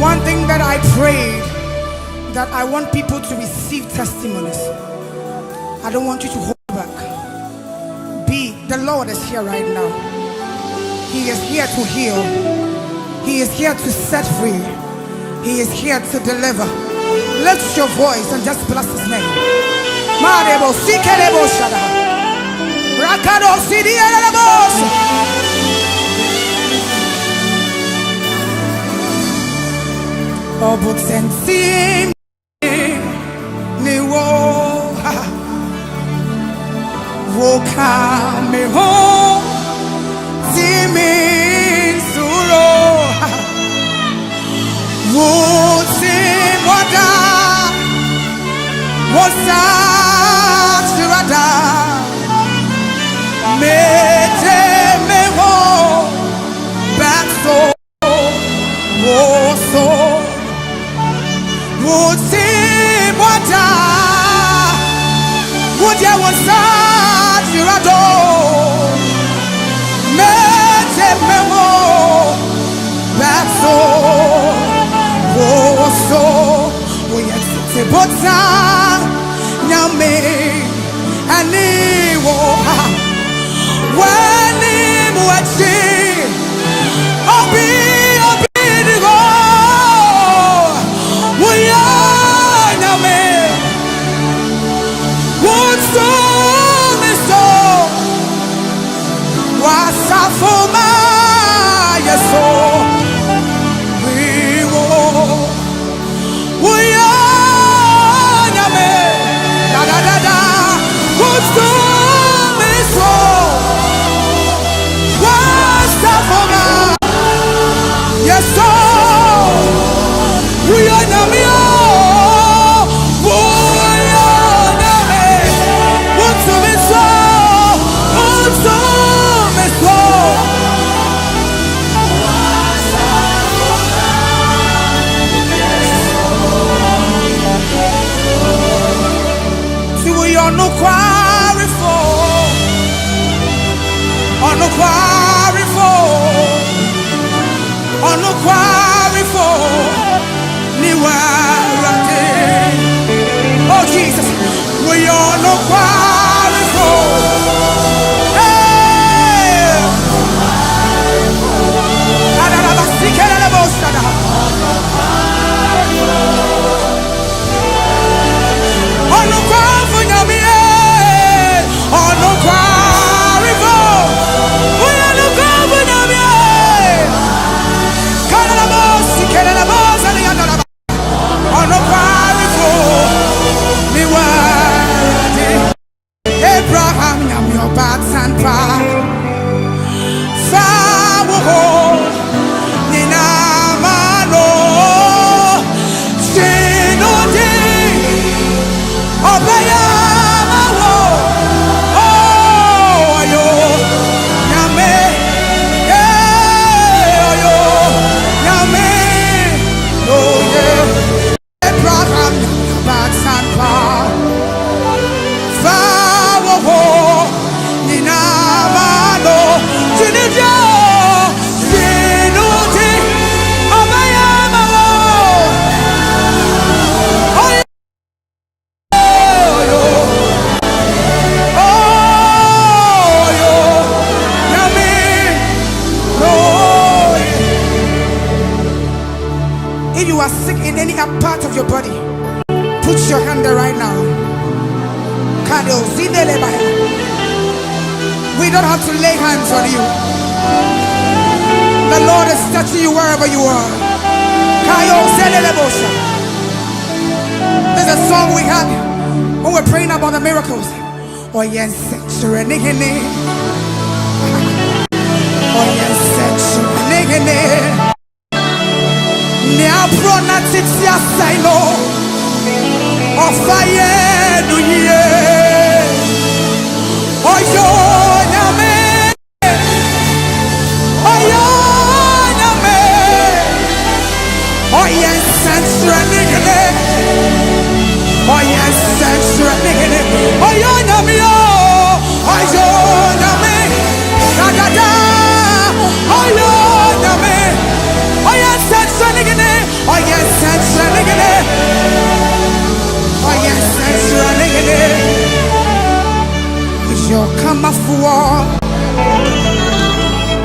One thing that I prayed, that I want people to receive testimonies. I don't want you to hold back. The Lord is here right now. He is here to heal. He is here to set free. He is here to deliver. Lift your voice and just bless his name. But sensi ni wo ka me ho zimi suro wo si wada wo sa sirada me te me ho back so wo so would see what would you want such your adore met me more that's all so we have to put down now me and when him watching I'll be oh Jesus, we are no quarry for. Hey, part of your body, put your hand there right now. We don't have to lay hands on you. The Lord is touching you wherever you are. There's a song we had when we're praying about the miracles. Oh yes, serenigene. Oh yes, serenigene. Nia prona titsia sailo. Oh fire do ye. Oh yo nyame. Oh yo nyame. Oh yes, serenigene. Oh yes, serenigene. Oh yo nyame. Oh yo nyame. Da da da. Oh yo nyame. Oh yes, serenigene. Oh yes, serenigene. Oh yes, serenigene. Yo come for.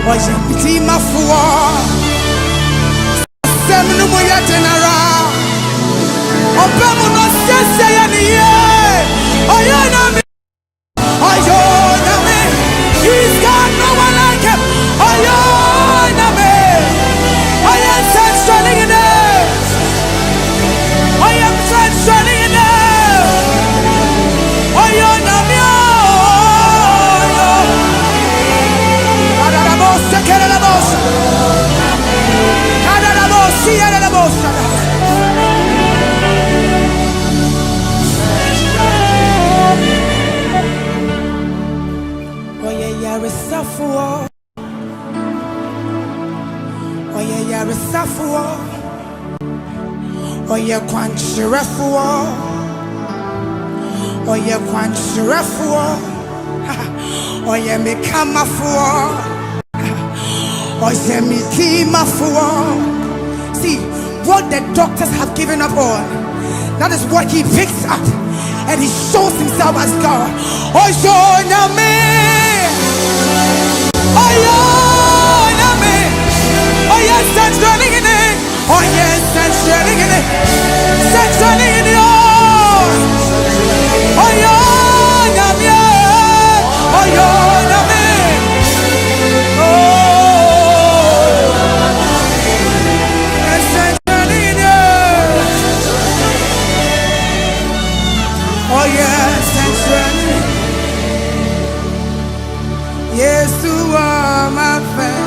Oh yes, team for. Semnu moya tenara. Obamu no sese ya niye. Oh yo nyame. Oh yo nyame. He's got no one like him. Oh yo nyame. I am standing in there. I am standing in there. I am Namio. Kadarabosa, Kadarabosa. Kadarabosa, Kadarabosa. Oh yeah, yeah, resafua. Oh yeah, yeah, resafua. Oh yeah, quanchirefua. Oh yeah, quanchirefua. Oh yeah, me kamafua. Oh yeah, me kimafua. See, what the doctors have given up on, that is what he picks up, and he shows himself as God. Oh yeah, me. Oh yeah, me. Oh yes, that's running in it. Oh yes, that's running in it. That's running in it. Oh yeah, Namia. Oh yeah, Namia. Oh, yes, that's running in it. Oh yes, that's running. Yes, you are my friend.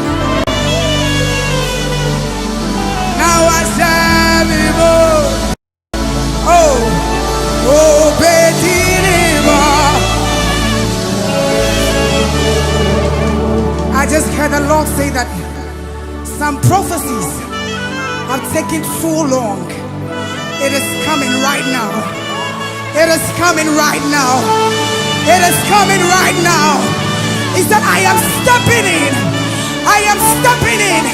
I just heard the Lord say that some prophecies have taken so long. It is coming right now. It is coming right now. It is coming right now. He said, I am stepping in. I am stepping in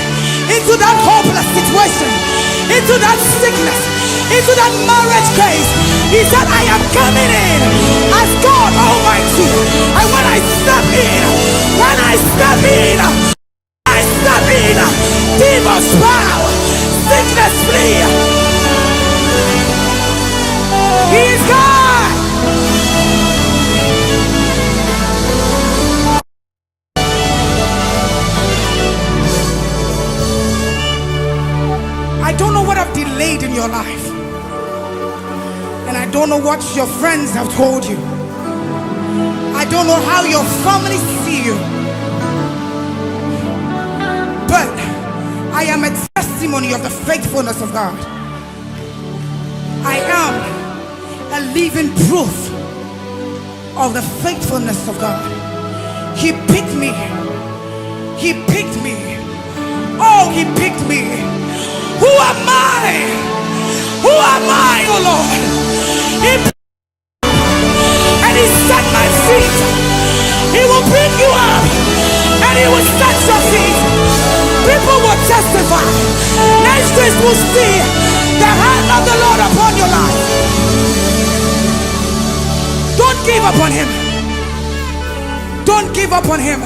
into that hopeless situation, into that sickness, into that marriage case. He said, I am coming in as God Almighty. And when I step in, demons bow, sickness flee. He is God. I don't know what I've delayed in your life, and I don't know what your friends have told you. I don't know how your family see you, but I am a testimony of the faithfulness of God. I am a living proof of the faithfulness of God. He picked me. He picked me. Oh, he picked me. Who am I? Who am I, oh Lord? And he set my feet. He will pick you up and he will set your feet. People will testify. Nations will see the hand of the Lord upon your life. Don't give up on him. Don't give up on him.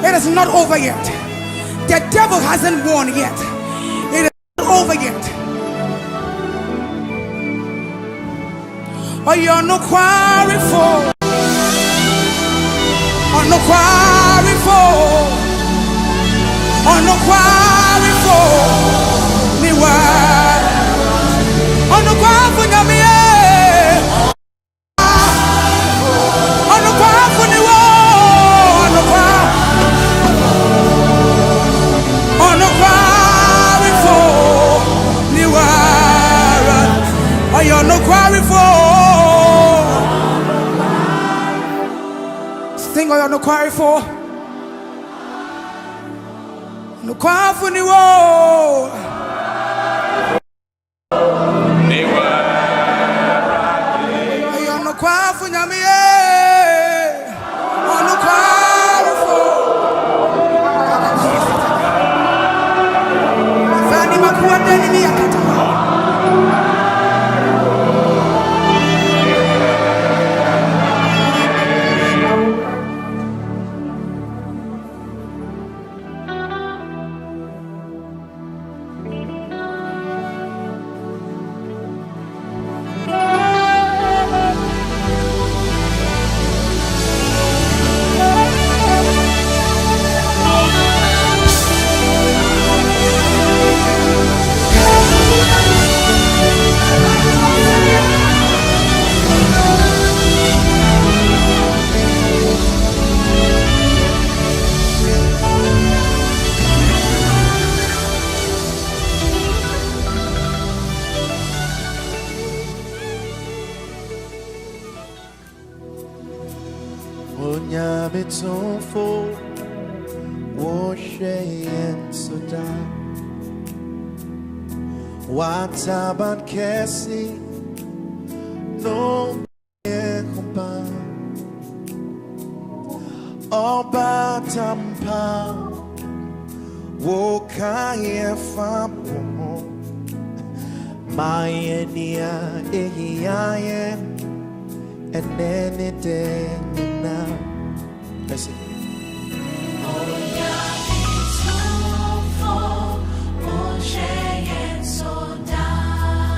It is not over yet. The devil hasn't won yet. It is not over yet. Oh, you're no quarry for. Oh, no quarry for. Oh, no quarry for. Me Sing on the choir for no choir for the world. Onyamitumfo Wosheyen Soda Wataban Kesi No Yekumba Oba Tampa Wokaye Fapo Mayenia Ehiayen and anything now. Listen.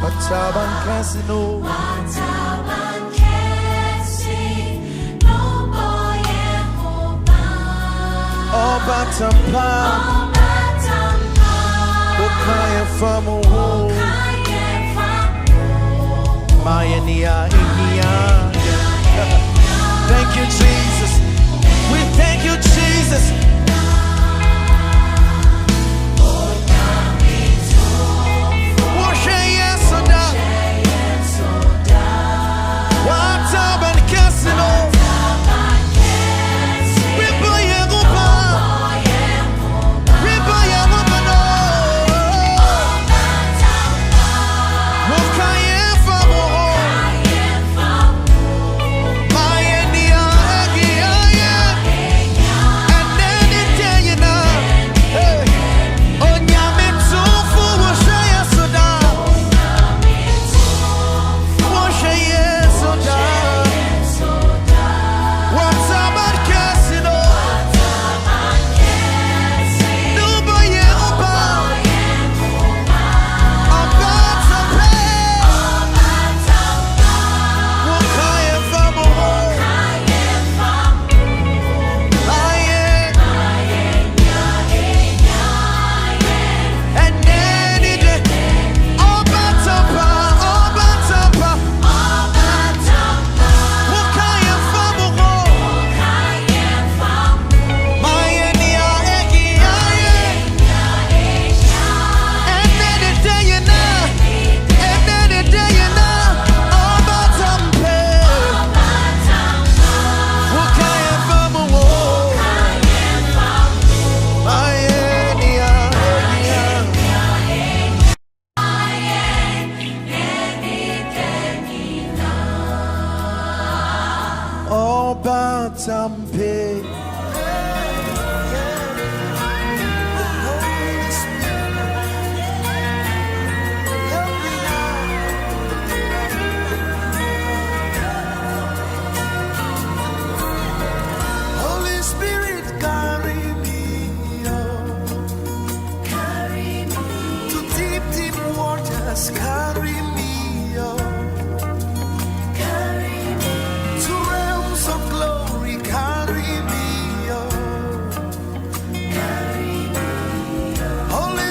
Wataban Casino. Wataban Casino. Boye Hoba. Oba Tampa. Okaya Famu. Mayania Ikia. Thank you, Jesus. We thank you, Jesus.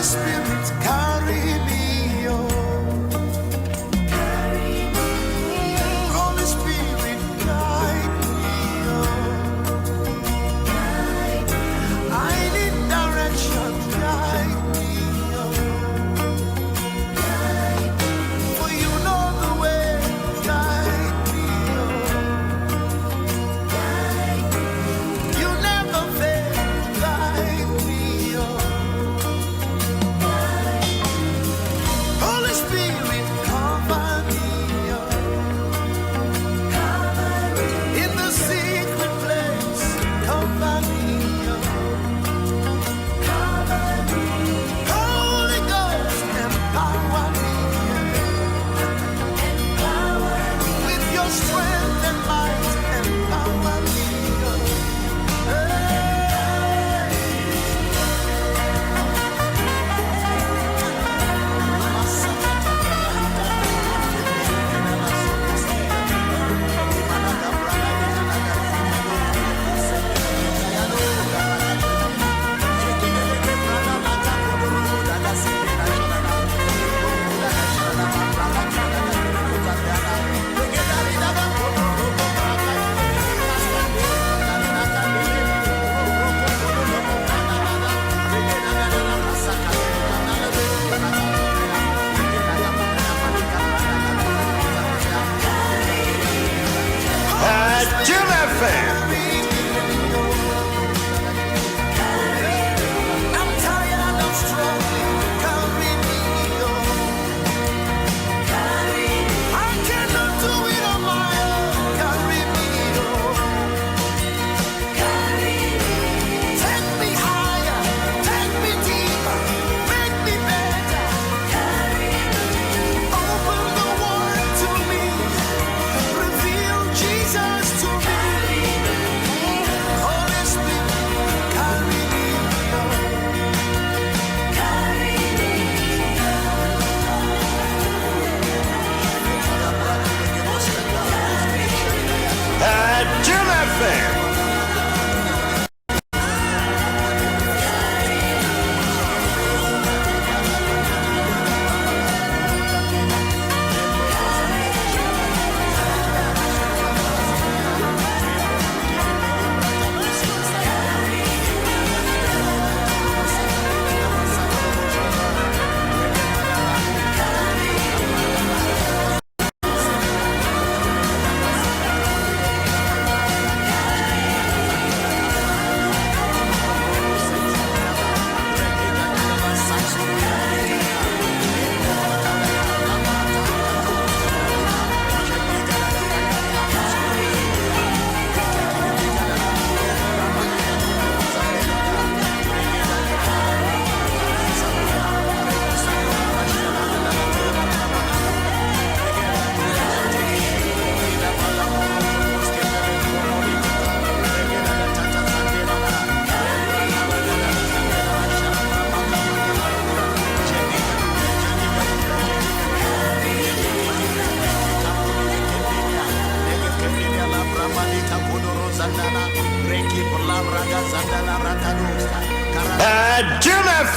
Spirit, carry me.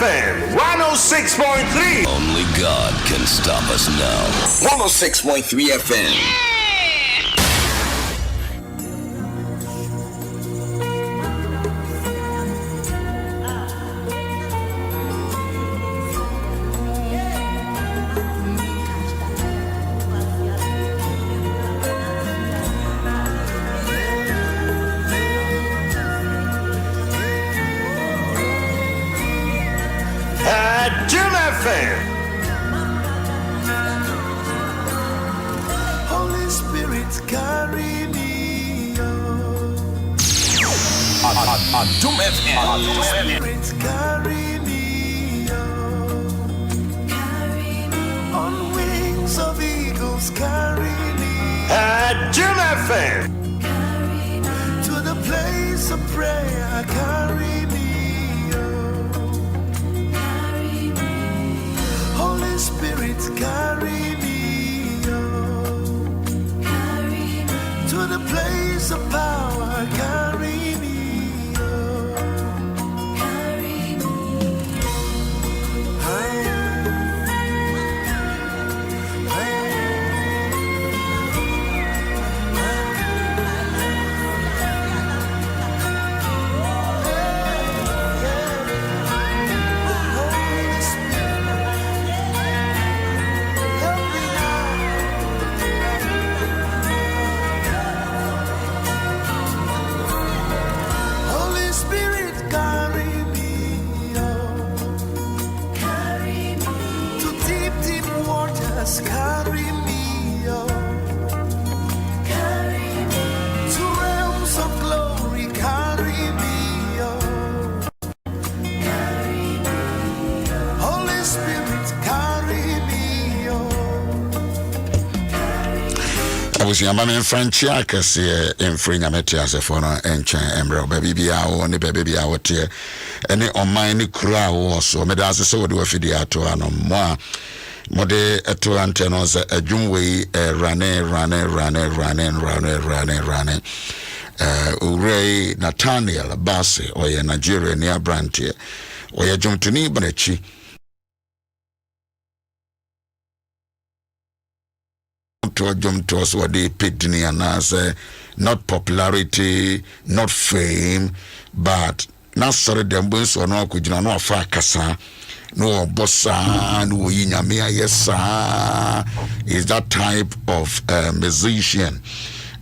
FM 106.3. Only God can stop us now. 106.3 FM. Adom FM. Holy Spirit, carry me on. Adom FM. Holy Spirit, carry me on wings of eagles, carry me Adom FM. to the place of prayer, carry me Holy Spirit, carry me to the place of power, carry me Holy Spirit, carry me to deep, deep waters, carry me to realms of glory, carry me Holy Spirit, carry me I was your man in French, I can see in free Nametias for no ancient embryo, baby, our only baby out here. Any on my crowd also, Medas so do a video to an more. Mode to antennas a jumway, running. Ure Nathaniel Bassi, or a Nigeria near Brantier, or a jump to Nibanechi. To jump to us what they picked me and as not popularity, not fame, but not sorry them bones or no could you know kasa no bossa no yinyamea yes is that type of musician.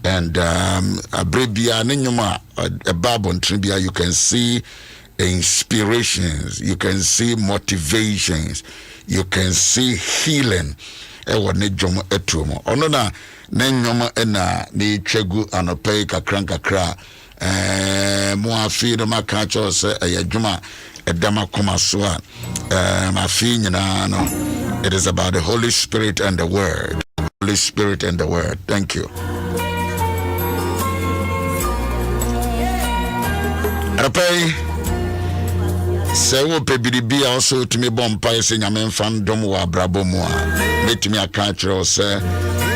And a brebia ninyuma a babon tribia you can see inspirations, you can see motivations, you can see healing. Ewa ne dwom etumo ono na nnwom na ne twegu anopai kakra mo afi no maka cho se eyadwuma edama koma so a afi nyina no. It is about the Holy Spirit and the Word. Holy Spirit and the Word. Thank you. Anopai se wo pebiribi also to me bompa se nyame fan dom wa brabo mu a metimi aka kire say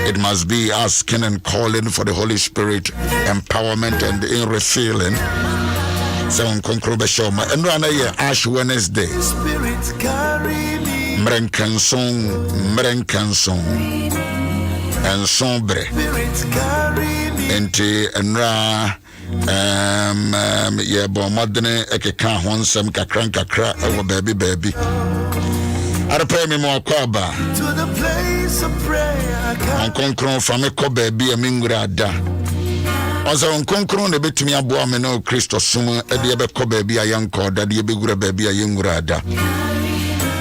it must be asking and calling for the Holy Spirit empowerment and in refilling. So on conclude show ma and na ye Ash Wednesday Spirit, carry me mrenkanson and sombre Spirit, carry me enti enra yeah, but modern ekeka honsem kakra ewo baby ara pay me mo kwaba to the place of prayer, on konkron from me ko baby amingura da oza on konkron ne betumi aboa me no Kristo sum e de be ko baby ayanko da de be gura baby ayengura da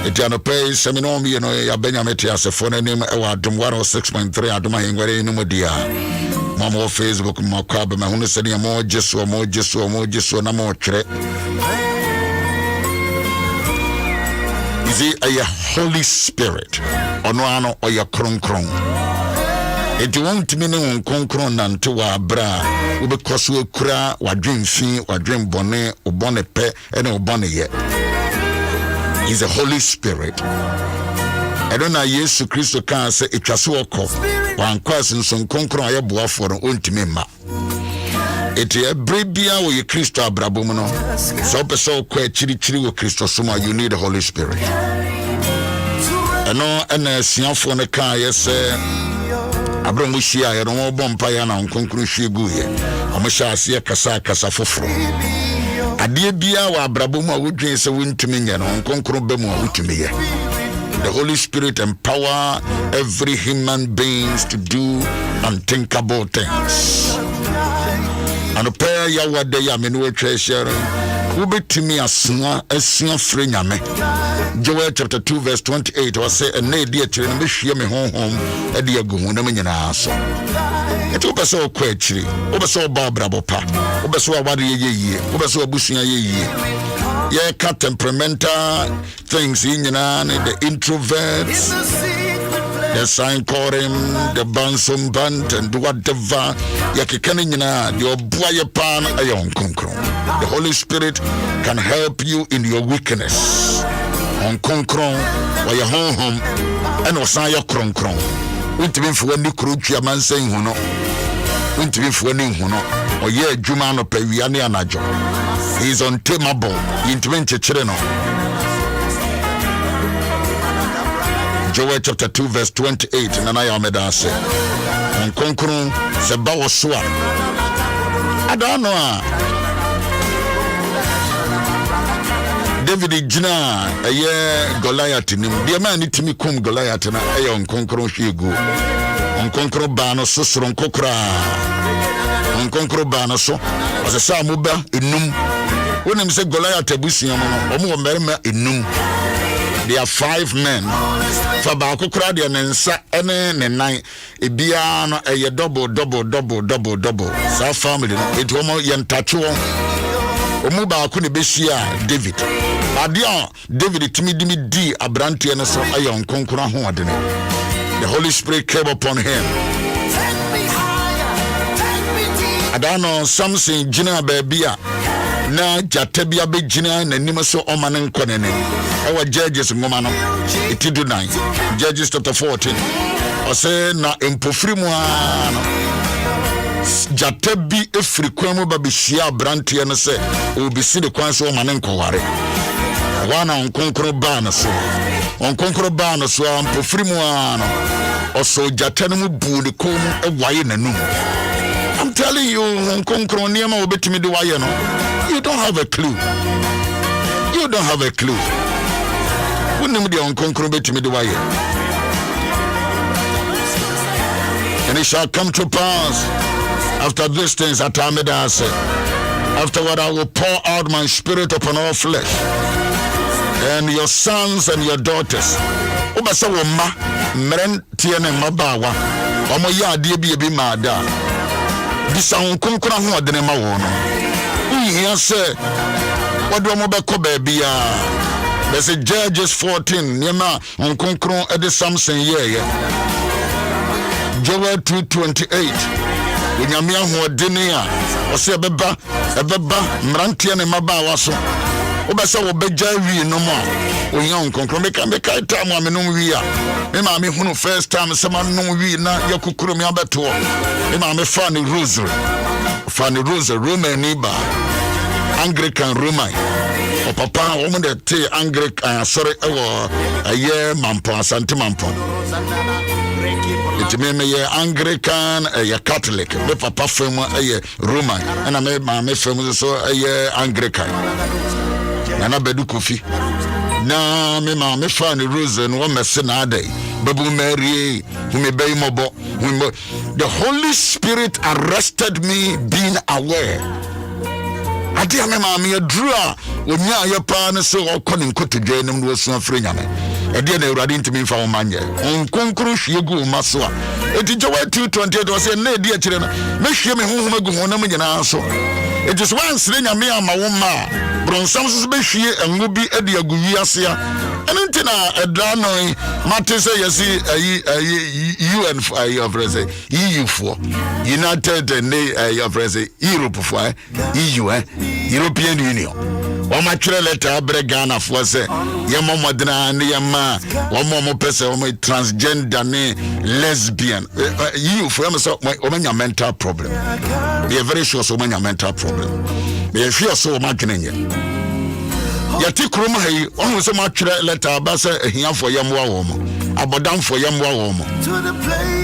etiano pay semino mi no ya benyamete asefo na nim e wa Adom 106.3 Adom Ahengua no modia Mama Facebook makwaba ma hunu sene mo jeso na mo twere. Is it a Holy Spirit? Ono ano oya kronkron. It won't mean on konkron nante wa bra wo be koso kura wadwen fi wadwen bone obone pe ene obone ye. Is a Holy Spirit. I don't know Yesu Kristo kan se etwaso okọ wan kwasin son konkron aye boafo no ontime ma Eti ebrebia wo ye Kristo abrabom no. So peso kwa chiri wo Kristo soma, you need the Holy Spirit. Eno ena siafo ne kan yese Abraham shia ye no bompa ya na nkonkuru hwie guye. Omo sha ase kasa foforo. Ade bia wa abrabom a wodwen se wontumi nye no nkonkuru bemu a wotumi ye. The Holy Spirit empower every human beings to do unthinkable things. And prayer ya wade ya menu treasure. Ubetimi asua free nyame. Joel chapter 2 verse 28 was say and na dia kire na behwie me honhom e dia gu hu na me nyina so. Eto obeso kwa akiri, obeso ba brabopa, obeso awade ye, obeso abusua ye. Yeah, cut temperamental things in the introverts, the sign call him, the bansum band, and whatever. Your boy pan a young concro. The Holy Spirit can help you in your weakness. On concro, or your home, and also your cronkron. Won't be for any crouch your man saying who no. Won't be for any who no. Or ye Jumano Peviani Anajo. He is untamable in 20 children. Joel chapter 2 verse 28 and I am medase. On concron se bawo soa. I don't know. David Jina a year Goliath in him. The man need me come Goliath and I on concron shigo. On concron bano so on kokra. On concron bano so as a samuba inum. When him say Goliath abusiam no omo merma enum. There are 5 men. For ba kokra de nensa ene ne nan ebia no eye double. Sa family no it omo yentacho omo ba ko ne behia David. Adia David timidimi di abrante no so ayon konkura ho ade ne. The Holy Spirit came upon him. Adano Samson jina babia na jatabia be jina na nima so omane nkonene. Our Judges ngoma no itidu 9. Judges chapter 14. Ose na empofiri mu ano. Jatabi efiri kwamu ba bihia brante no se obisi de kwan so omane nkoware. Wana onkonkro ba na so. Onkonkro ba na so empofiri mu ano. Oso jatanu mu bu de kom ewaye nanum. I'm telling you, you don't have a clue. You don't have a clue. And it shall come to pass after these things that I made us. Afterward, I will pour out my spirit upon all flesh, and your sons and your daughters. Obasa woma meren tiene mabawa. Omo ya die bi mada. Bisa onkonkora ho odene ma wo no. Uhia se wado mo beko baabia. There's a Judges 14 niema onkonkron ede Samson ye. Joel 2:28. Unyamia ho odene a ose ebeba mrantie ne mabawa so. Obasa wo beja wi no mo. Onya onkonkron meka time amenom wi a. Me ma me hunu first time se ma no wi na yakukuru me abeto. Me ma me fa ni rosary Roman niba Anglican Roman o papa o mo de te Anglican sorry ewo aye mampo asante mampo it me ye Anglican ye Catholic me papa fam aye Roman and me ma me fam so aye Anglican na bedu kofi na me ma me fa ni rosary no mese na adai babu Mary who me be mobo. The Holy Spirit arrested me being aware. I dear me mammy a draw when ya pan so or conning cut to join them was some free yame. A dear they were into me for mania. On concrush you go maswa. It is Joel 2:28 was a lady dear children. Make sure me whom go on a so. It is one sling a me and my woman. Bron Samson's be she and will be a dear Guyasia. anything drano matter say you see UN for your president EU for United your president Europe for EU European Union Oma chere letter Ghana for say yama modern ne yama omo person omo transgender ne lesbian EU for am so omo mental problem we are very sure so many mental problem we fear so much kenye yati kroma hayi ohun so ma chere letter ba say ehia for yamwa wo mo abodam for yamwa wo mo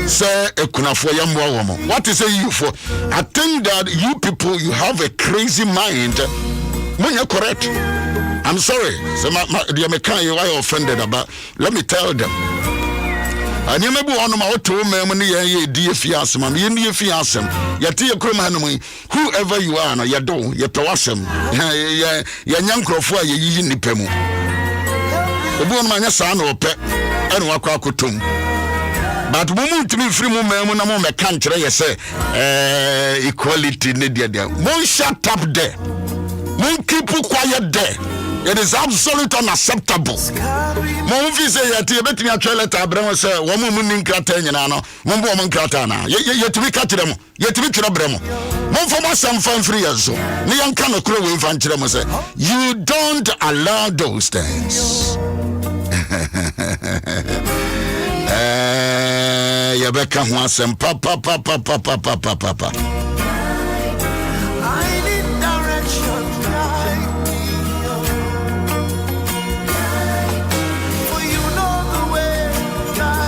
say ekuna for yamwa wo mo what is EU for? I think that you people you have a crazy mind. When you're correct, I'm sorry. So the American you are offended about. Let me tell them. And you may be one of my two men when you DFIASM, and you DFIASM. Yati Kromhanum, whoever you are, no, you do, you awesome. You're young crofwa, you nipemu. The woman, your son or pet, and wakakutum. But woman to me free woman when I'm on my country, you say, equality, Nidia. Won't shut up there. Won't keep you quiet there. It is absolutely unacceptable. Movie say that you bet me a trailer to Abraham say, woman in Cratana, one woman Cratana. Yet we cut them, yet we trouble. One for my son, fun 3 years so. Nian can a crow in Fanchram say, you don't allow those things. Yabeka wants some papa.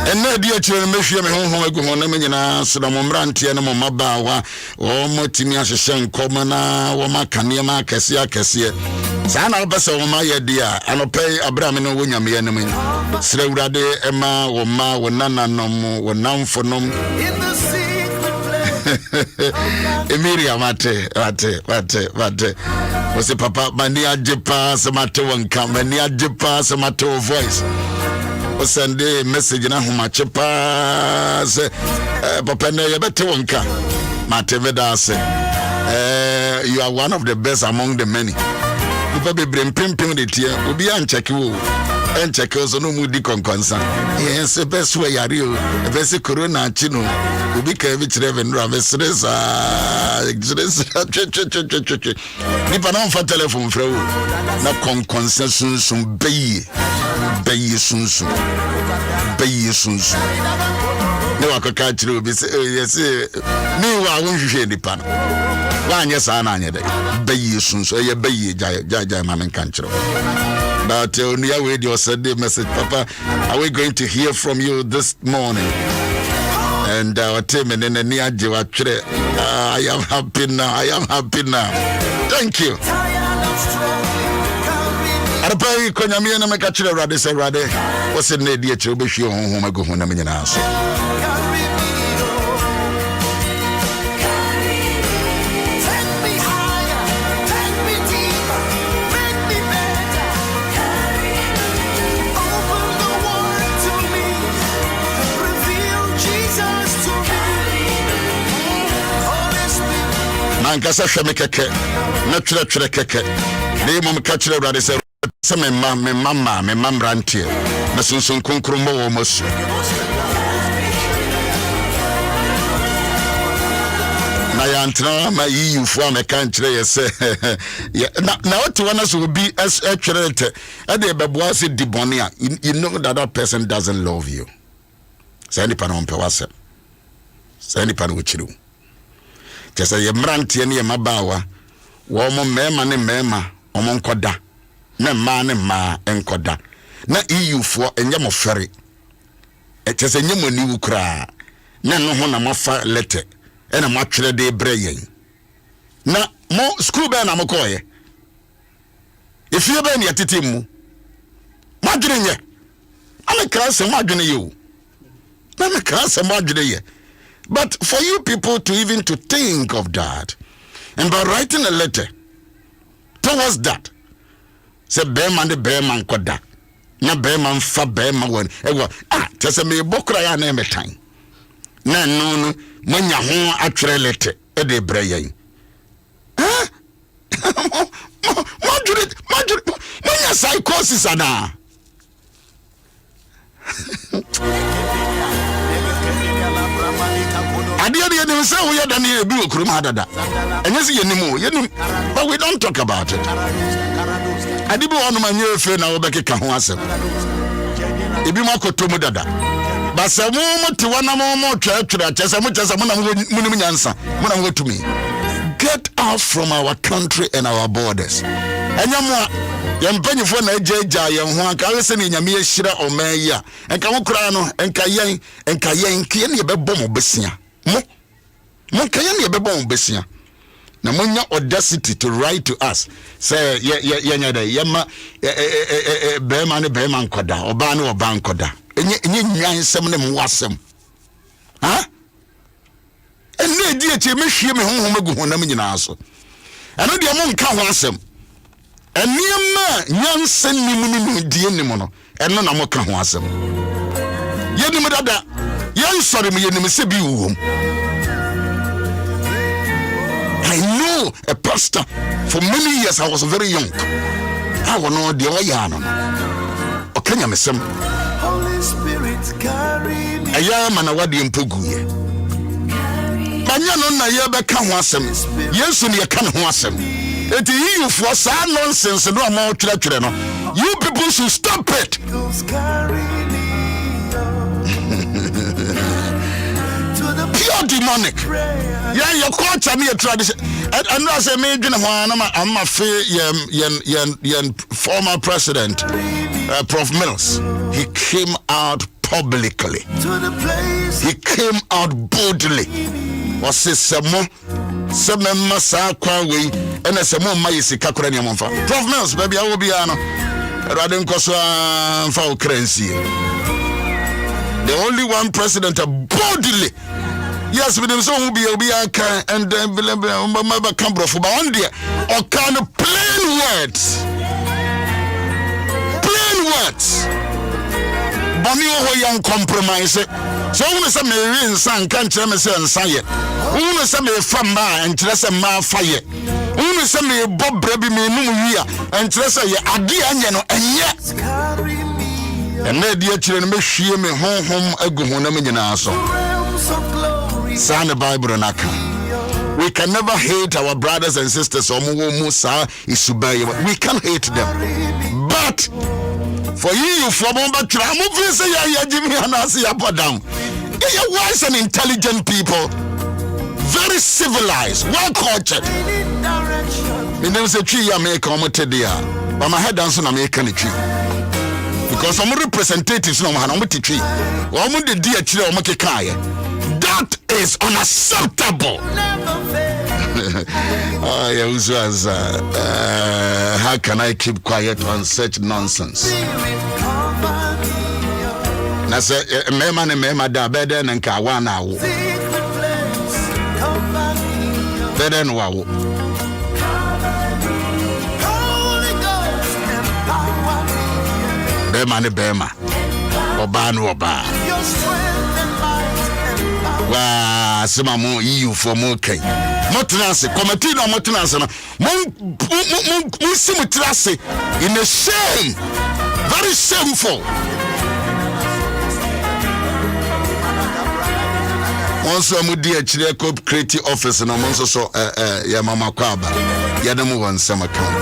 And no dear children, make sure me home go on na so mo mrantie na mo mabawa o mo timi ahyehyɛ nkɔmana wo makane ma kɛse sana obese wo ma ye dia anopɛ abraham no wo nyame yanem sira urade ema wo ma wo nananom wo namfonom in the secret place Emiria mate wo se papa mani ajepa se mate wonka mani ajepa se mate voice send a message na homa chepa se papa na ye bete wonka mateveda se you are one of the best among the many people be bring pimpim de tie obi an check wo en check so no mu di konkonsa yes best way yare o best corona chi no obi ka bi kire be nra mesresa ni pa na on telephone fra wo na konkonsa sunsun beyi sunsun ne wakaka chiro bi se yes me wa won hwehwe nipa no wa anye sa na anye de beyi sunsun ye beyi jai ma men kan chiro but on your way you said the message papa are we going to hear from you this morning and our team and then ni age wa twere I am happy now thank you Arpai konyamia na mekachire rade se rade wose na die che obehwie honhom agohu na menyina so Mankasa hweme keke na twere keke ne mom kachire rade se me mamrantie na sunsun konkrombo wo mosu na ya ntra ma yiyufo ameka nkyere yese na what one so be as twelete e de beboa se dibone a you know that person doesn't love you say ni pa no mpe wase say ni pa no chiru chese ye mrantie ne ye mabawa wo mo mema ne mema omo nkoda na ma enkoda na EU for enye mo fere etese enye mo ni wukra na no ho na mafa letter ena mo atwere de breyen na mo school be na mo koye efie be na yetete mu madwene nye ame krase madwene ye na me krase madwene ye but for you people to even to think of that and by writing a letter towards that se bema de bema nkoda na bema mfa bema won ewo tese me bokra ya na emetan na no monya ho atwere lete e de breyen monya psychosis ana Adia de say we than ye be okrum hadada. And yes yenim but we don't talk about it. Adibo on my new friend na obeke ka ho asem. Ebi makotomu dada. But say mo to one more twa chese mo na munum nyansa. Mo na to me. Get out from our country and our borders. Enyamwa yempanyifo na ejeja yen ho aka we se ne nyame ehira oman enka wo kura no enka yen kie ne bebo mo besia mo kayen ne bebo mo besia na monya audacity to write to us say ye nya da yema be ma ne be ma nkoda oba ne oba nkoda enye nyansem ne mo wasem ha enne di eche mehwie me honhom agu honam nyina so eno de mo nka ho asem enima nyansen nimu die nimu no eno na mo ka ho asem yenim dada yen sori me yenim se bi wo I know a pastor for many years. I was very young. I was not the oyano okanya mesem Holy Spirit carry me. Aya mana wadi mpogu ye manya no na ye be ka ho asem Yesu ne ye ka ho asem eti you for sa nonsense no ma twere no you people should stop it. Those carry me Pure demonic. Yeah, your culture me a tradition. And I say me dwene ho I'm a former president Prof Mills. He came out publicly. to the place. He came out boldly. Was semo masa kwa we and semo ma yisika kora ne amfa. Prof Mills baby I will be ano. Rade nkoso amfa okransi. The only one president boldly. Yes, with them so will be aka and then my cambro for one day or kind of plain words. Plain words. Bonnie ho young compromise. So when some rain san can't tell me say and say it. When some from ma and dress a ma fire. When some bob baby me no here and dress a idea and yet Carry me and my dear children me share me home a go home na so. realms of glory. Sign the Bible naka. We can never hate our brothers and sisters. We can't hate them. But for you, from you're wise and intelligent people, very civilized, well cultured. Me never say tree I make come today, but my head down so I make a tree. Because some representatives no man on tree. One the dear tree or make kaya. That is unacceptable. Oh, Yaw Owusu-Ansah. How can I keep quiet on such nonsense? Na say mema ne mema da better than kawa na wo. Better than wo. Bema ne bema. Oba no oba. Wa sema mo you for mo kai motenase committee no motenase no mon simutrase in a shame, very shameful. Once mo dia chire ko create office no mo so ya mama kwaba ya dem won sama kan.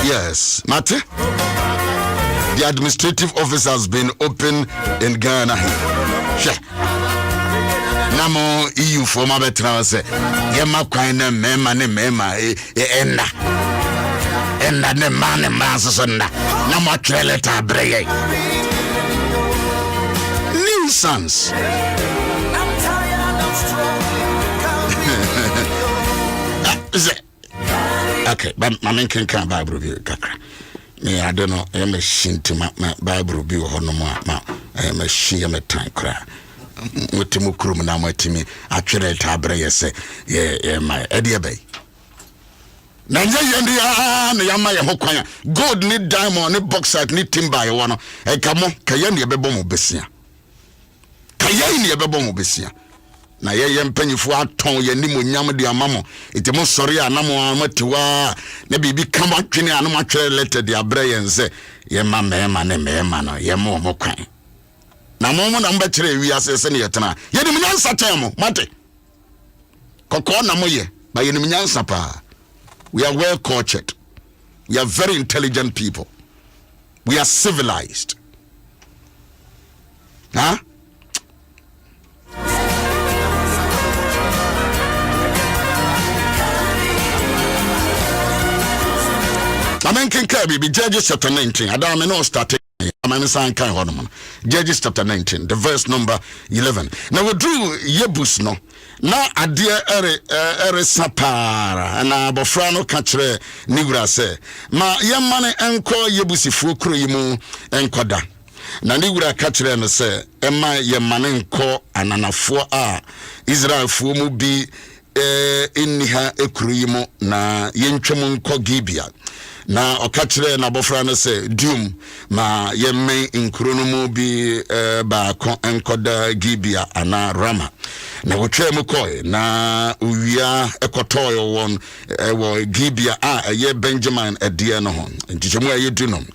Yes, Mate. The administrative office has been open in Ghana. Namo EU for my veteran say, Yama Quina, Mema, and the man and Mansona, Namo Treleta Bray. Nuisance. Okay, but my man can come by review. Me, I don't know. I'm a shinty my Bible review or no more. I'm a she, I'm a time cry. With Timukrum now, my Timmy, actually, Tabray say, yeah, my Eddie Bay. Nigeria, Yamaya Hokoya, gold need diamond, need bauxite, need timber, one. Hey, come on, Kayani Bebomo Bessia. Kayani Bebomo Bessia. na ye mpanyifo aton ye nim onyam de amamo enti mo sori anamo amatiwa na bibi kama twene anamo atwere letter de abre yense ye ma mema ne mema no ye mo kwan na mo na mba kire wi asese ne yetena ye nim nyansa temo mate kokko na mo ye ba ye nim nyansa pa. We are well cultured, we are very intelligent people, we are civilized. Huh? Amen. King Kirby, Judges chapter 19. Adam no starting. Judges chapter 19, the verse number 11. Now we drew Yebus no. Na adia ere sapara na bofra no kachre niwura se ma yemane enko Yebusifu kro yimu enkoda. Na niwura kachre no se ema yemane enko ananafo a Israelfo mu bi eniha ekru yimu na yentwem enko Gibea. Na okachire na bofra no se dum ma yemme nkuro no mu bi ba kon enkoda Gibea ana Rama. Na wotwe mu koy na uwia ekotoyo won wo Gibea a ye Benjamin edie no ho ntijemu aye dunom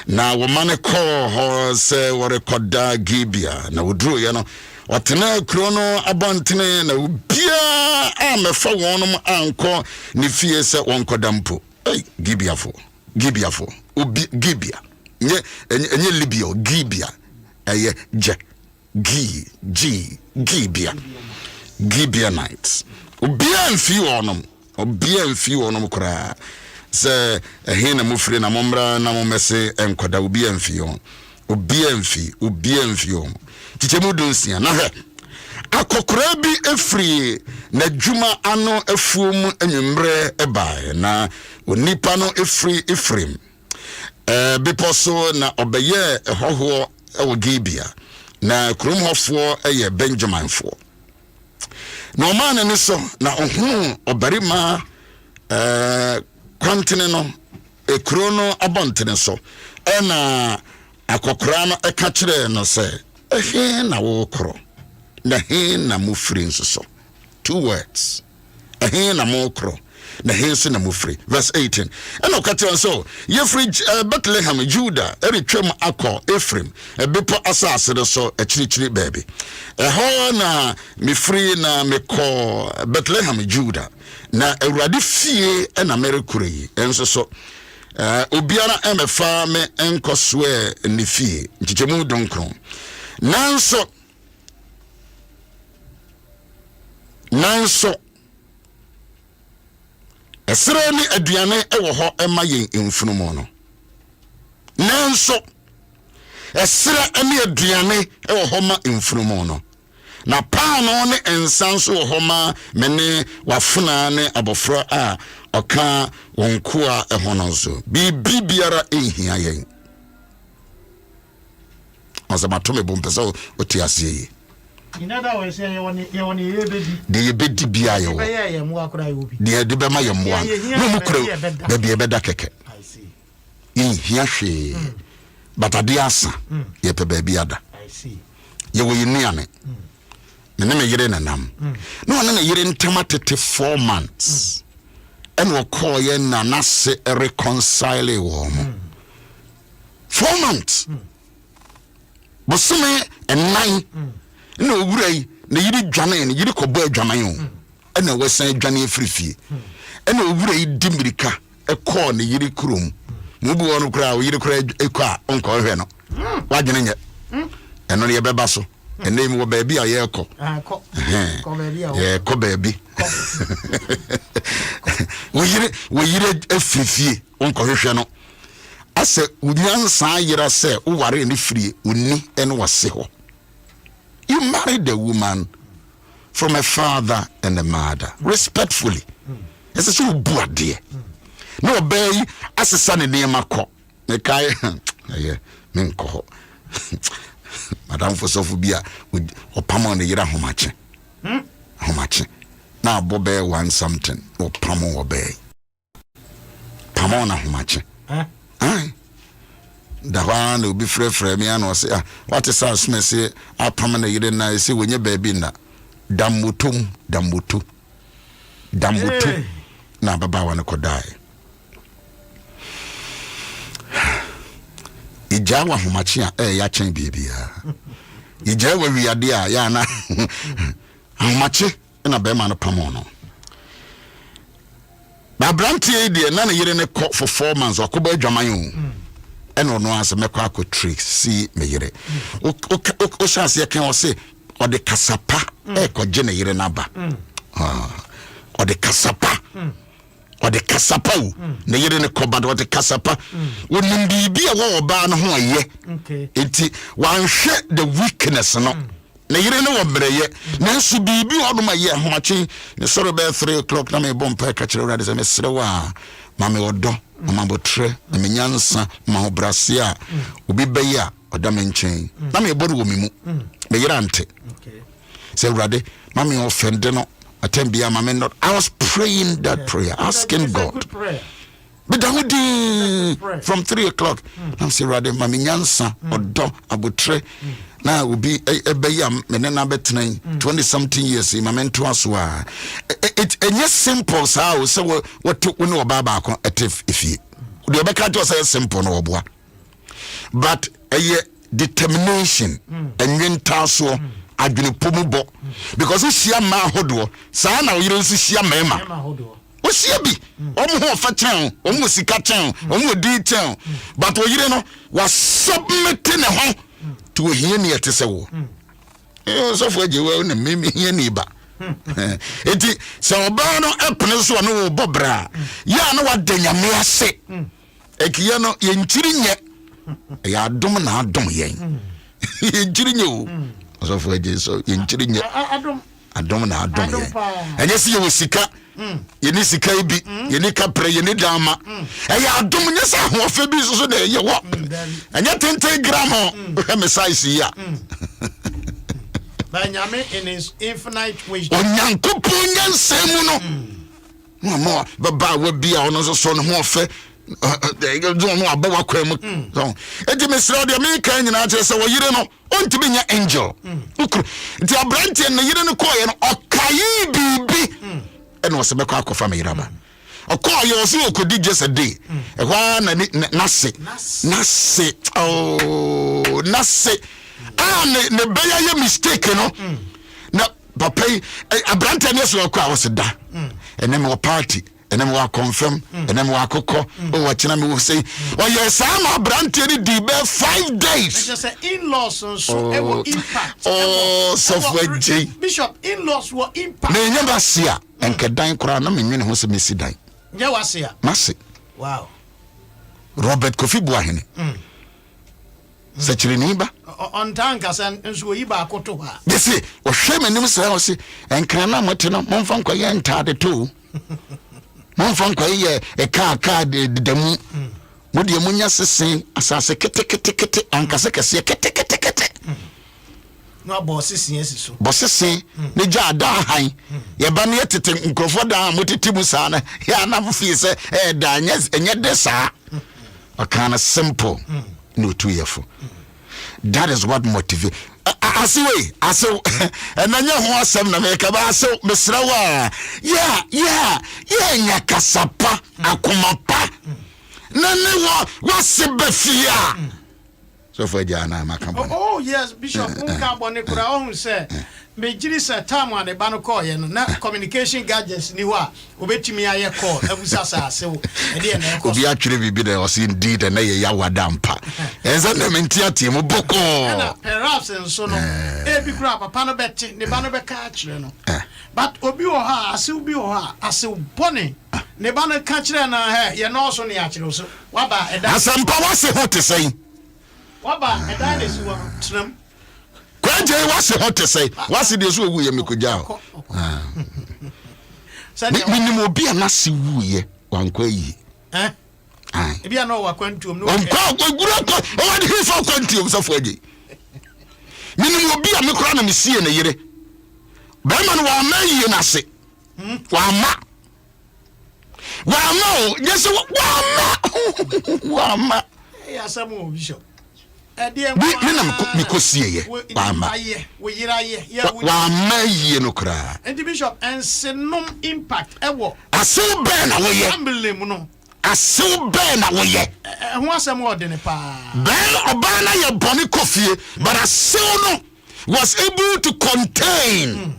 na wo mane ko ho se wo rekoda Gibea na woduro ye no otena kuro no abantene na ubia a mefa wonum anko ne fie se wonkoda mpo Gibea fo Gibea nye Libya Gibea eye Gibea nights obia mfi wonum kra se he na mufre na momra na momese enkoda obia mfi tichemu donsia na he akokora bi efri na djuma ano afuom enwumre ebae na onipa no efri Efrem biposo na obeye hoho ewo Gibea na kromhofo eye Benjamin fo no man ni so na ohun obarima kwantene no ekro no abontene so na akokora no eka kire no se ehe na wo kro na he na mufri nso 2 words ehe na mo kro na he so na mufri verse 18 and okati so yefri Bethlehem Judah eretwam akọ Efrem ebepo asase de so akirichiri baby eho na mifri na mekọ Bethlehem Judah na Awurade fie na merekure yi enso so obiara emefa me enkosoe ne fie nchichemu donkron nanso esere ni aduane ewo ho ema yen enfunumo no nanso esere ani aduane ewo ho ma enfunumo no na paano ne ensanso wo ho ma mene wafuna ne abofra a oka wonkoa ehono so bibiara ehia yen ozamatome bompesa otiasie yi inada we say ye woni yebedi de yebedi bia ye wo ye mu akora yobi de de be ma ye mu no mu kro de be beda keke I see in hia hwe batade asa ye pe ba bia da I see ye wo yinuane ne me yire nanam no na yire ntama tete 4 months and wo call ye na se reconcile wo mo 4 months bosome ennan na owurai na yiri dwane na yiri kobo adwaman o na wesan dwane afrifie na owurai dimirika ekọ na yiri krom mu bu wonu kra o yiri kra ekọ a onko hwe no wadwane nye eno ye beba so ene mi wo ba bi a ye ekọ ko ba bi a ye ko ba bi wo yiri afrifie onko hwe no ase unyansa yira se wo ware ni frie onni ene wase ho. You married the woman from a father and a mother respectfully. It's a so buade. No obey asesa ne nema ko. Ne kai yeah men ko. Madam for sofobia opamo ne yira homache. Homache. Na bobe one something opamo obey. Pamo na homache. Ai. Da one will be free me and was what is our smessy? Our permanent you didn't say when you baby na damutu na baba wana kodai ijawa humachia ya chen bibia ijawa wiadia ya na humachi na bema no pamono ba brantie de na yire ne ko for 4 months akoba adwaman o eno no ase mekwa akọ trick si me yire o chance ye kan o se o de kasapa ko je ne yire na ba o de kasapa o de kasapa o ne yire ne ko ba o de kasapa o nim bibia wo ba no ho aye enti wan hwe the weakness no na yire ne wo breye na su bibi o ma ye hoachi ne soro be 3 o'clock na me bompa ka kire urade se me serewa ma me odo ma botre na me nyansa ma obrasia obi beya oda me nchen na me bodu wo mimu me yire ante se urade ma me offend no atembia ma me not. I was praying that prayer asking God but Dawudi from 3 o'clock I'm say urade ma me nyansa odo abotre na obi ebeyam menena betena 20 something years imamento aso it enye simple sao so what we know baba ko etif ifie de obeka to say simple no oboa but determination enwenta so adwene pomubo because we shia ma hodo saa na oyire nso shia mema o shia bi omo ho fa chen omo sika chen omo di chen but oyire no was submit ne ho to hear me at so so for je na meme here ni ba enti se oba no epne so no bobra ya na wadanyame ase ekiye no ye nchiri nye ya adom na adom yen ye nchiri nye o so for je so ye nchiri nye adom na adom yen enye se ye wosika ye ni sika ibi ye ni kapre ye ni dama ya adom nye sa ho fa bi so na ye wo enye 10 gram o me size ya Banyame in his infinite wisdom onyankopo nyansemu no mo baba wa bia ono so no ho fa do no abawa kwam so eji mesra de me kan nyina che se wo yire no ontimi nya angel ukru ti abrante na yire no koye no okayi bibi eno se beko akofa me yiraba okoye osi okodi just day ehwa na nase oh nase ne beya ye mistake no na papa abrante ne so akwa woseda enem wo party enem wo confirm enem wo akoko o wa china me wo say o ye sa ma abrante ni di be 5 days just say in-laws so e wo impact so for J Bishop in-laws wo impact na nyamba sia enkedan kora na menwene ho se mesidan nye wasia mase wow Robert Kofi Boahene sechiri ni ba on tanka san nso yi ba akoto ha yesi o hweme nim sɛ o se enkrana mote no momfa nkwa ye ntade to momfa nkwa ye eka de damu modi munya sesen asase kete ankase kese kete no boss sisi so bosese ne ja da han ye ba ne tete nkrofo da motete mu saa na ya na mfi se da enye de saa akana simple no too yefo that is what motivate asiwe aso enanya ho asem na me ka ba aso mesra wa yeah nya kasapa akomapa na ne wa sebefia so for jana makamba oh yes Bishop unka bone kura ohun se me jiri se time ane ba no call ye no na communication gadgets ni wa obetimi aye call abusasa asewo e de na obi atwere bibi da o se indeed na ye ya wadampa enza na mentia tiem boko na perhaps enso no e bi kura papa no beti ne ba no be ka akire no but obi o ha ase obi o ha ase bone ne ba no ka akire na he ye no so ne akire so waba eda asampa wase hote sei waba eda ne so tram kwaje wase hote sei wase de so ogu ye mekoja minimo obi anase wuye wankwa yi e bia no wakwantuom no wankwa gura ko o wadi hifa kwantuom so foje minimo obi a mekora na mesie na yire ba man wa ma yi na se wa ma yes wa ma ya samu Bishop mikosie ye wama ye no kra and Bishop and senom impact ewo asew ben na wo ye ambele mu no asew ben na wo ye ho asem wo de ne pa ben oba na ye boni kofie but asew no was able to contain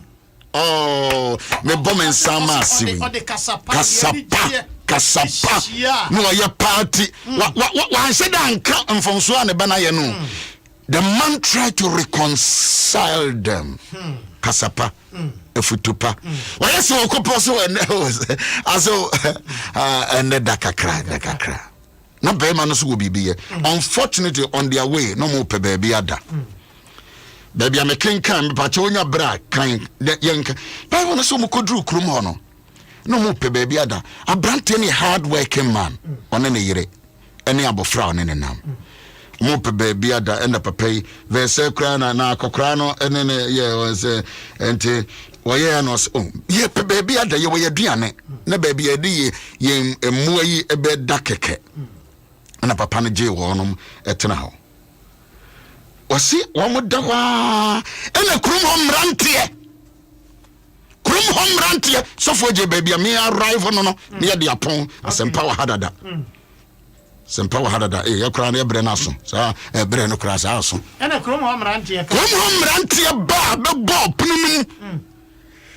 oh me bomen sama asiwi kasapa no ye party wa said anka mfonso ane bana ye no the man tried to reconcile them kasapa efutupa wa yes wo kopo so aso and dakakra na be man so wo bibiye unfortunately on their way no mo pe baby ada baby am kenkan pa che onya bra kan yenka ba wona so mo kodru krum ho no mo pe baby ada abrante ni hard working man one ne yire ene abofra one ne nam mo pe baby ada enda papai verse kra na akokra no ene ne ye wonse ente woye no ye pe baby ada ye woye duane na baby adi ye emu ayi ebe dakeke na papa no je wonom etena ho wasi wamudawa ene krum homrantie sofo je baby me arrive no me de apon asempa wa hadada sempa wa hadada yakura na ebre na so sa ebre no kura sa so ene krum homrantie ba be bo pnum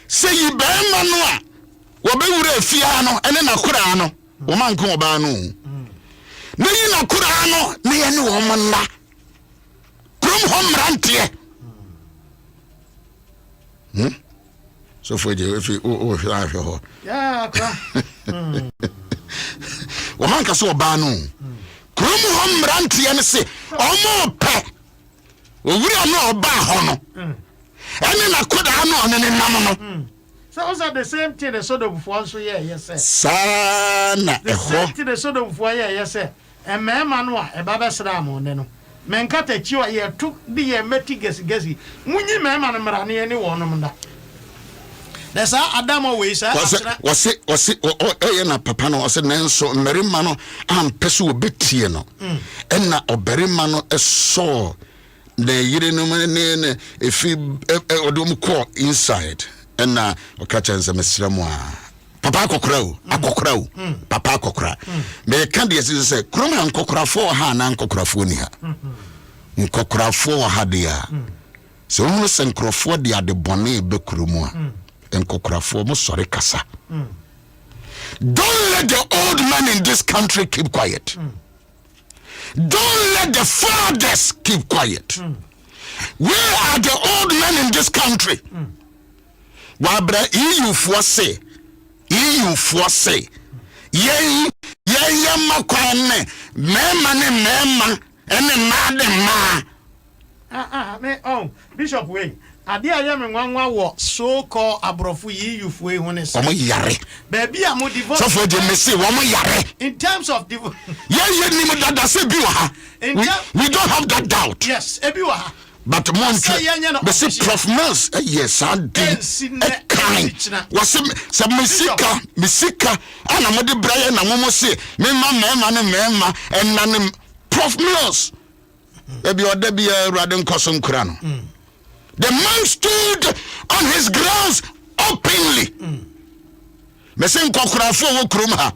sei be ma no a wo be wura afia no ene na kura no wo man ko ba no ne yi na kura no ne ye ne wo manna krum homrantie so for the if o ho yeah kra wo man ka so ba no krum homrantie ne se omo pe o wura no oba ho no ene na koda no ne nam no so also the same thing the sort of for so yes sana the same thing the sort of for yes e mema no a e baba sra mo ne no menkata chiwa ye tu di ye meti gesi munyi mema no mra ne ne wonom nda desa Adom we say wase na papa no wase nenso mmerima no ampeso obetie no enna oberima no eso the yire no ne efi odom call inside enna okacha nse mesramu a papa akokra o papa akokra me kan de say krom ankokra fo ha na ankokra fo ni ha nkokra fo ha de a so hu se nkrofo de ade bone be kromu a nkokrafo mo sore kasa. Don't let the old men in this country keep quiet. Don't let the fathers keep quiet. Where are the old men in this country? Wabra EU for say ye makwane mema ene ma me Bishop we ade ayame nwanwa wo so call abrofu yiyufu e hone se omo yare baby am divorce so for the message omo yare in terms of divorce ye ni mo dada se bi wa ha we don't have that doubt yes e bi wa ha but mon be se prof mas yes and kind was se mesika ana mo de braye na mo se me ma ennanem prof mas e bi oda bi awrade nkoso nkura no. The man stood on his grounds openly. Mesin kokurafo wo krum ha.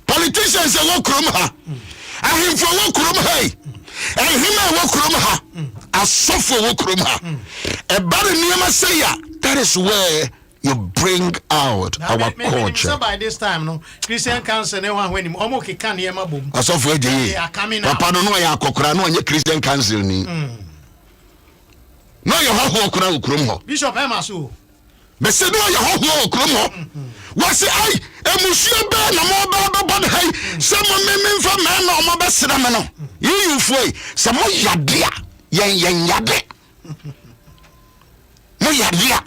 Politicians wo krum ha. Ahimfo wo krum ha. Ehima wo krum ha. Asofo wo krum ha. E bare niam say ya. That is where you bring out our culture. So by this time no Christian council ne wan hwanim omo keka ne ma bom. Asofo eje. Papa no ya kokora no anye Christian council ni. No your ho kura ukrum ho Bishop Emasu be se no your ho ukrum ho wase ai emusuo be na mo ba bod hai se mo memfa me na mo be sra me no yiyufoi se mo yadea yen yade mo yadea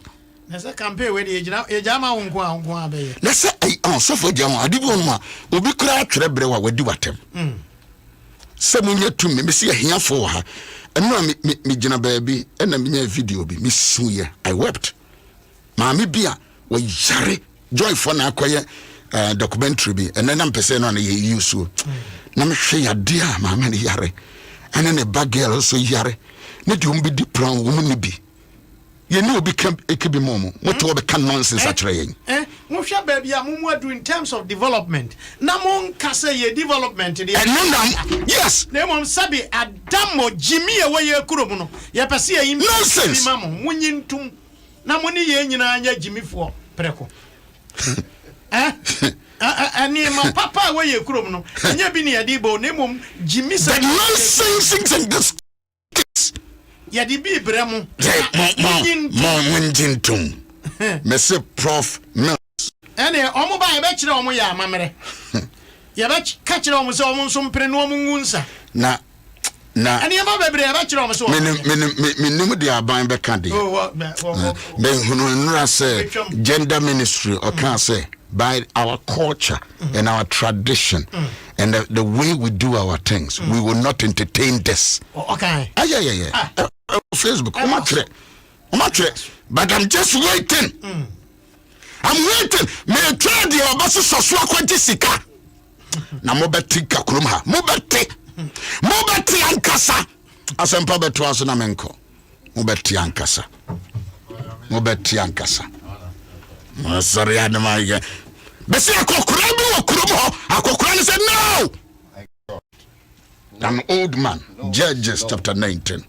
na se campaign we de ejama wonko abe na se ai on so fo jama adibo no a obi kura atwere bre wa wadi watem se mo nyatum me se ahiafo ha eno me gina baabi ena me nya video bi me suye I wept maami bia wo yare joy for na akoye documentary bi ena na mpese no na ye use na me hwe yade a maami ne yare and then a bad girl also yare. Not you be the brown woman be. You know, become a kibi momo. What will become nonsense at rain? Musha baby, I'm do in terms of development. Namon Kasa ye development. And yes. Nemon Sabi Adamo Jimmy away a kuromono. Yapasia in nonsense. Mamma, winning to Namoni Yena Jimmy for Preco. And near my papa away a kuromono. And Yabini Adibo, Nemon Jimmy said nonsense and this. Yadibi Bremo. Jintum. Monsieur Prof. Mills. And omo ba yebechire omo ya mamere. Yebech kachire omo se omo nso mpre no omo ngunsa. Na ani ema bebre yebechire omo so. Minim de aban be kan de. Ben hunu nura say gender ministry or can say by our culture and our tradition and the way we do our things, we will not entertain this. Okay. Yeah. Facebook, but I'm just waiting. I'm waiting. May try the Obasu Sosua Quantisika. Na mobeti kakrumha. Mobeti ankasa. Asempa betu asuna menko. Mobeti ankasa. Sorry, Adom. Besi akokurabi wa kurumho. Akokurani said no. An old man. Judges chapter 19.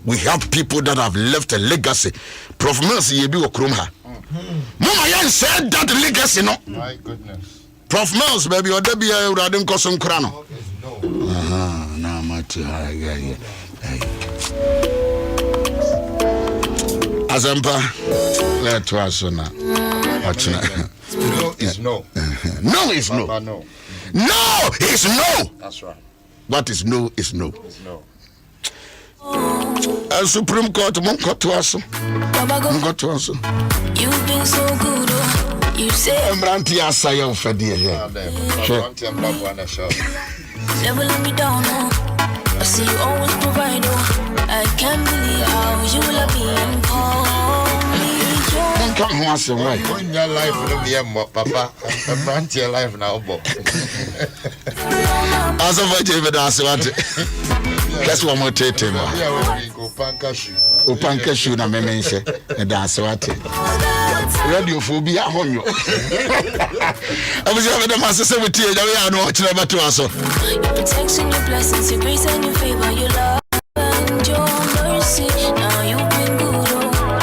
We have people that have left a legacy. Prof. Mills yebi okrumha. Mama Yan said that legacy no. My goodness. Prof. Mills baby or debi uradin kosun krano. No. Na mati yeah. Azampa let us na. No is no. No is no. Papa, no. No is no. That's right. What is no is no. It's no. Supreme Court Mungo to us. You've been so good, you say Branti Asaya for dear here. Never let me down, I see you always provide, I can't believe how you love me and call me joy. Come once away. In your life, Papa, Branti life now, Bob. As of David Aswat. That's one more tete. Upanka shoe na memense and dance what radio phobia on you. I was having a master 70 years. I know what you're about to answer.